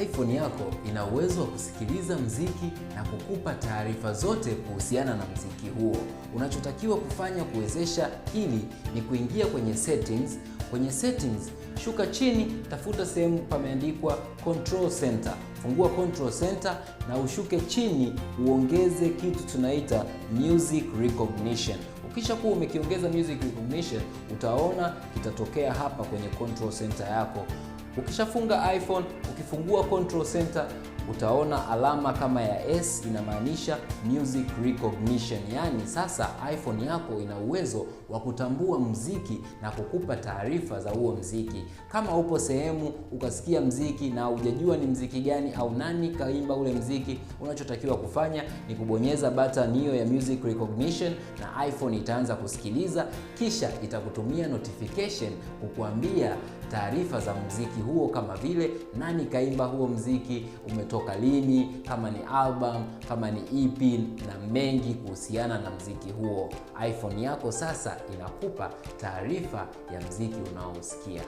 iPhone yako ina uwezo wa kusikiliza muziki na kukupa taarifa zote kuhusiana na muziki huo. Unachotakiwa kufanya kuwezesha hili ni kuingia kwenye settings. Kwenye settings, shuka chini, tafuta sehemu pameandikwa Control Center. Fungua Control Center na ushuke chini uongeze kitu tunaita Music Recognition. Ukishakuwa umekiongeza Music Recognition, utaona kitatokea hapa kwenye Control Center yako. Ukishafunga iPhone, ukifungua Control Center, utaona alama kama ya S, inamaanisha Music Recognition. Yani sasa iPhone yako ina uwezo wa kutambua muziki na kukupa taarifa za huo muziki. Kama upo sehemu ukasikia muziki na hujajua ni muziki gani au nani kaimba ule muziki, unachotakiwa kufanya ni kubonyeza button hiyo ya Music Recognition na iPhone itaanza kusikiliza, kisha itakutumia notification kukuambia taarifa za muziki huo, kama vile nani kaimba huo muziki, umetoka lini, kama ni album, kama ni EP na mengi kuhusiana na muziki huo. iPhone yako sasa inakupa taarifa ya muziki unaosikia.